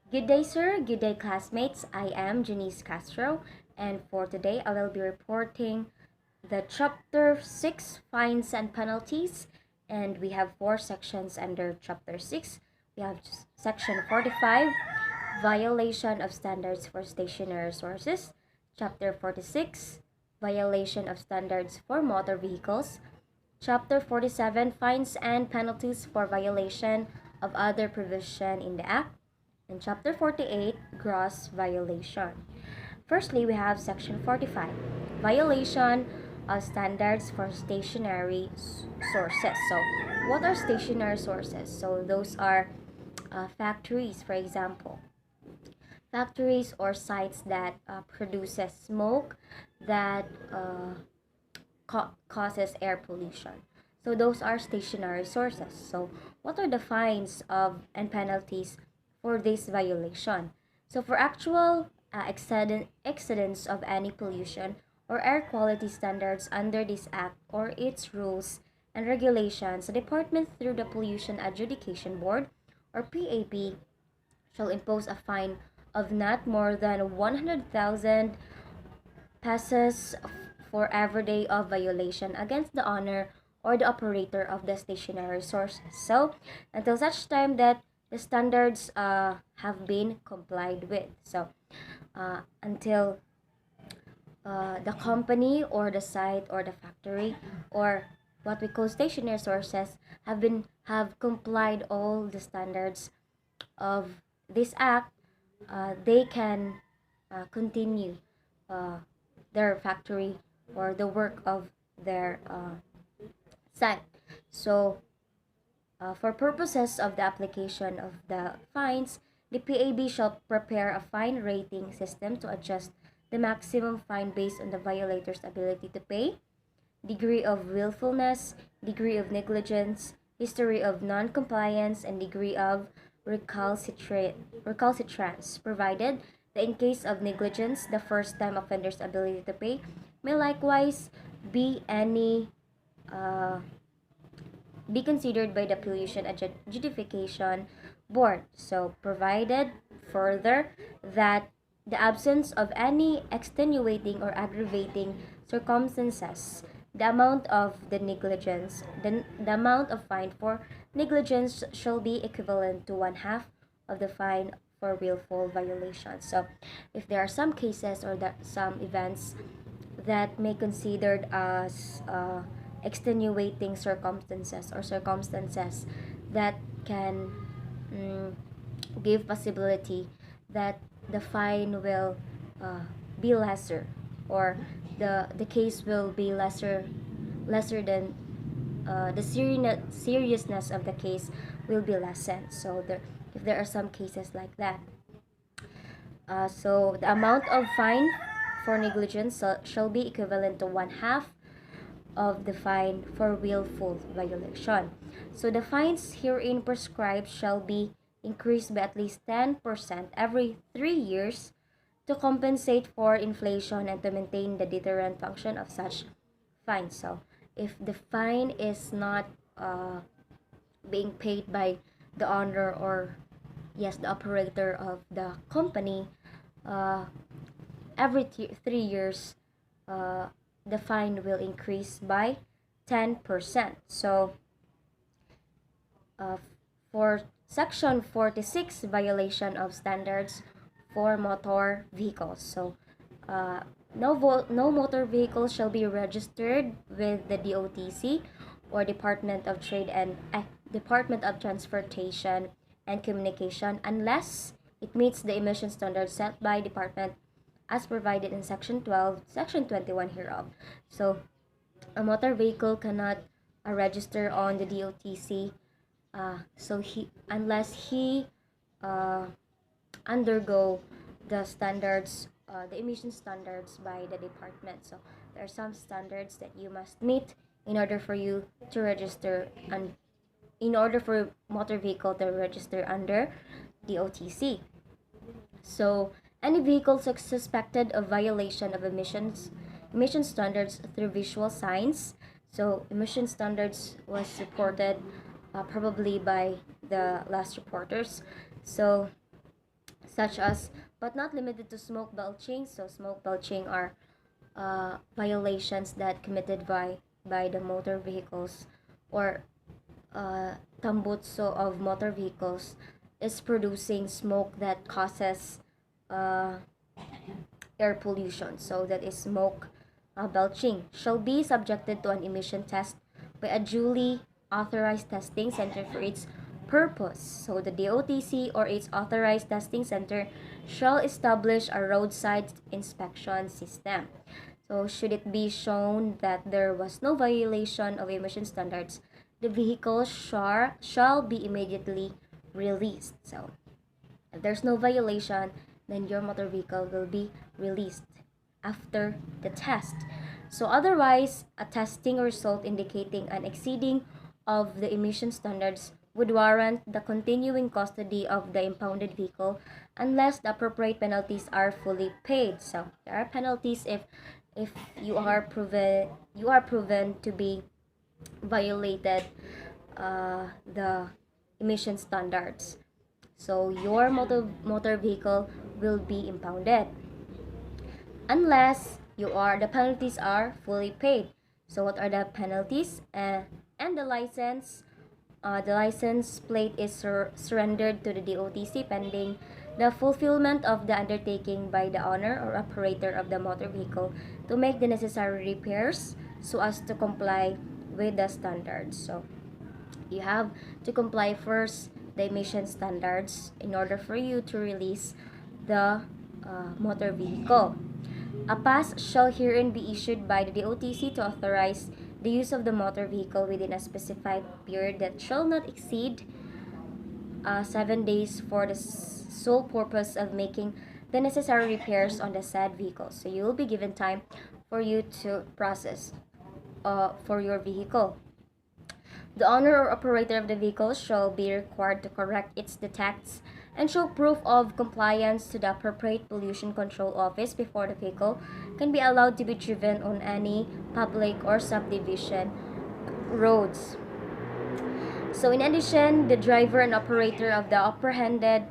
Good day, sir. Good day, classmates. I am Janice Castro, and for today, I will be reporting the Chapter 6 Fines and Penalties. And we have four sections under Chapter 6. We have Section 45, Violation of Standards for Stationary Resources, Chapter 46, Violation of Standards for Motor Vehicles, Chapter 47, Fines and Penalties for Violation of Other Provision in the Act, and Chapter 48, Gross Violation. Firstly, we have Section 45, Violation of Standards for Stationary Sources. So, what are stationary sources? So, those are factories, for example. Factories or sites that produces smoke that causes air pollution. So those are stationary sources. So what are the fines of and penalties for this violation? So for actual exceedance of any pollution or air quality standards under this act or its rules and regulations, the department through the Pollution Adjudication Board or PAB shall impose a fine of not more than 100,000 pesos for every day of violation against the owner or the operator of the stationary source. So, until such time that the standards have been complied with. So, until the company or the site or the factory or what we call stationary sources have complied all the standards of this act, they can continue uh, their factory or the work of their site. So, for purposes of the application of the fines, the PAB shall prepare a fine rating system to adjust the maximum fine based on the violator's ability to pay, degree of willfulness, degree of negligence, history of non-compliance, and degree of recalcitrance, provided that in case of negligence, the first-time offender's ability to pay may likewise be any uh, be considered by the Pollution Adjudication Board. So, provided further that the absence of any extenuating or aggravating circumstances, the amount of the negligence, the amount of fine for negligence shall be equivalent to one half of the fine for willful violation. So, if there are some cases or some events that may considered as extenuating circumstances or circumstances that can mm, give possibility that the fine will uh, be lesser or the case will be lesser than the seriousness of the case will be lessened. So if there are some cases like that, so the amount of fine for negligence shall be equivalent to one half of the fine for willful violation. So the fines herein prescribed shall be increased by at least 10% every 3 years to compensate for inflation and to maintain the deterrent function of such fines. So if the fine is not being paid by the owner or yes the operator of the company, uh, every 3 years uh, the fine will increase by 10%. So uh, for section 46, violation of standards for motor vehicles. So no motor vehicle shall be registered with the DOTC or Department of Trade and Department of Transportation and Communication unless it meets the emission standards set by department as provided in Section 12, Section 21 hereof. So, a motor vehicle cannot register on the DOTC so he unless he uh, undergo the standards, the emission standards by the department. So there are some standards that you must meet in order for you to register and in order for motor vehicle to register under the OTC. So any vehicle suspected of violation of emission standards through visual signs. So emission standards was reported probably by the last reporters. So such as but not limited to smoke belching. So smoke belching are violations that committed by the motor vehicles or tambutso of motor vehicles is producing smoke that causes uh, air pollution. So that is smoke belching shall be subjected to an emission test by a duly authorized testing center for its purpose. So the DOTC or its authorized testing center shall establish a roadside inspection system. So should it be shown that there was no violation of emission standards, the vehicle shall be immediately released. So if there's no violation, then your motor vehicle will be released after the test. So otherwise, a testing result indicating an exceeding of the emission standards would warrant the continuing custody of the impounded vehicle unless the appropriate penalties are fully paid. So there are penalties if you are proven to be violated the emission standards. So your motor vehicle will be impounded unless the penalties are fully paid. So what are the penalties? And the license plate is surrendered to the DOTC pending the fulfillment of the undertaking by the owner or operator of the motor vehicle to make the necessary repairs so as to comply with the standards. So you have to comply first the emission standards in order for you to release the motor vehicle. A pass shall herein be issued by the DOTC to authorize the use of the motor vehicle within a specified period that shall not exceed 7 days for the sole purpose of making the necessary repairs on the said vehicle. So you will be given time for you to process for your vehicle. The owner or operator of the vehicle shall be required to correct its defects and show proof of compliance to the appropriate pollution control office before the vehicle can be allowed to be driven on any public or subdivision roads. So in addition, the driver and operator of the apprehended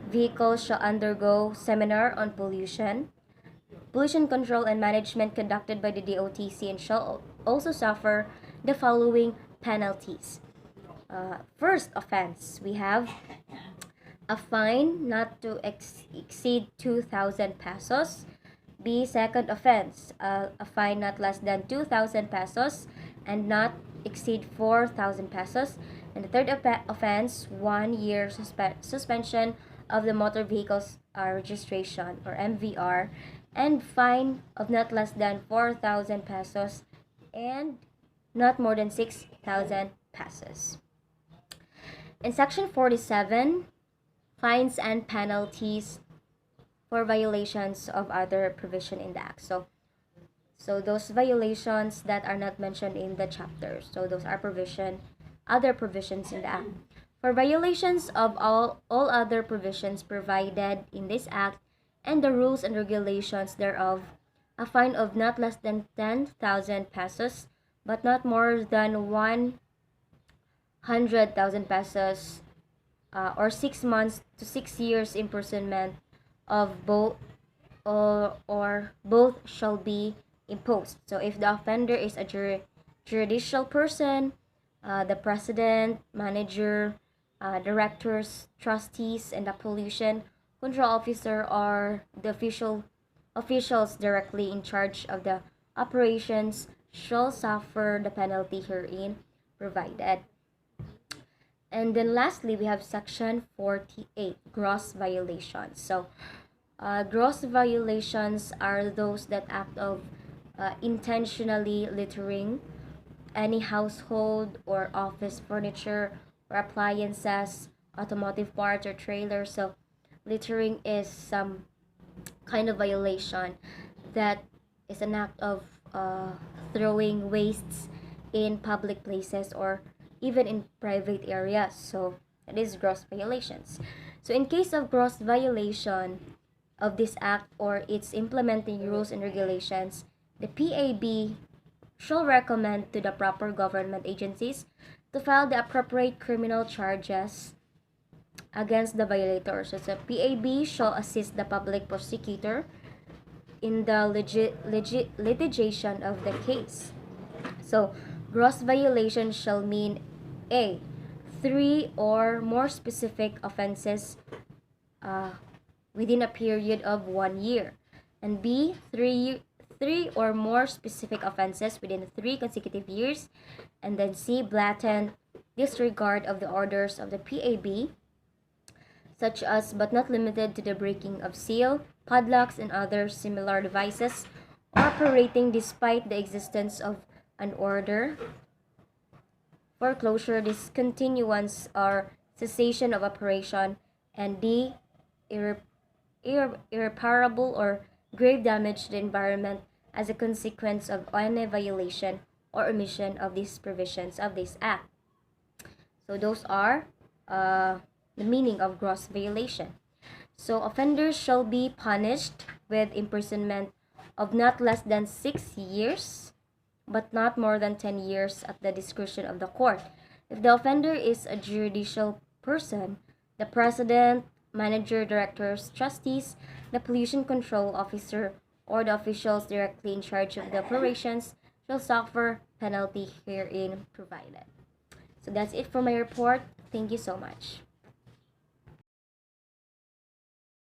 vehicle shall undergo seminar on pollution control and management conducted by the DOTC and shall also suffer the following penalties. First offense, we have a fine not to exceed 2,000 pesos. B, second offense, a fine not less than 2,000 pesos and not exceed 4,000 pesos. And the third offense, 1 year suspension of the motor vehicle's registration or MVR, and fine of not less than 4,000 pesos and not more than 6,000 pesos. In section 47, fines and penalties for violations of other provision in the act. So those violations that are not mentioned in the chapter. So those are other provisions in the act. For violations of all other provisions provided in this act and the rules and regulations thereof, a fine of not less than 10,000 pesos but not more than 100,000 pesos or 6 months to 6 years imprisonment of both or both shall be imposed. So if the offender is a judicial person, the president, manager, directors, trustees, and the pollution control officer are the officials directly in charge of the operations shall suffer the penalty herein provided. And then lastly, we have section 48, gross violations. So gross violations are those that act of intentionally littering any household or office furniture or appliances, automotive parts, or trailers. So littering is some kind of violation that is an act of throwing wastes in public places or even in private areas. So that is gross violations. So in case of gross violation of this act or its implementing rules and regulations, the PAB shall recommend to the proper government agencies to file the appropriate criminal charges against the violator. So the PAB shall assist the public prosecutor in the litigation of the case. So, gross violation shall mean A. Three or more specific offenses uh, within a period of 1 year, and B. Three or more specific offenses within 3 consecutive years, and then C. Blatant disregard of the orders of the PAB, such as but not limited to the breaking of seal, padlocks, and other similar devices, operating despite the existence of an order, foreclosure, discontinuance, or cessation of operation, and D. Irreparable or grave damage to the environment as a consequence of any violation or omission of these provisions of this act. So those are the meaning of gross violation. So offenders shall be punished with imprisonment of not less than 6 years, but not more than 10 years at the discretion of the court. If the offender is a judicial person, the president, manager, directors, trustees, the pollution control officer, or the officials directly in charge of the operations shall suffer penalty herein provided. So that's it for my report. Thank you so much.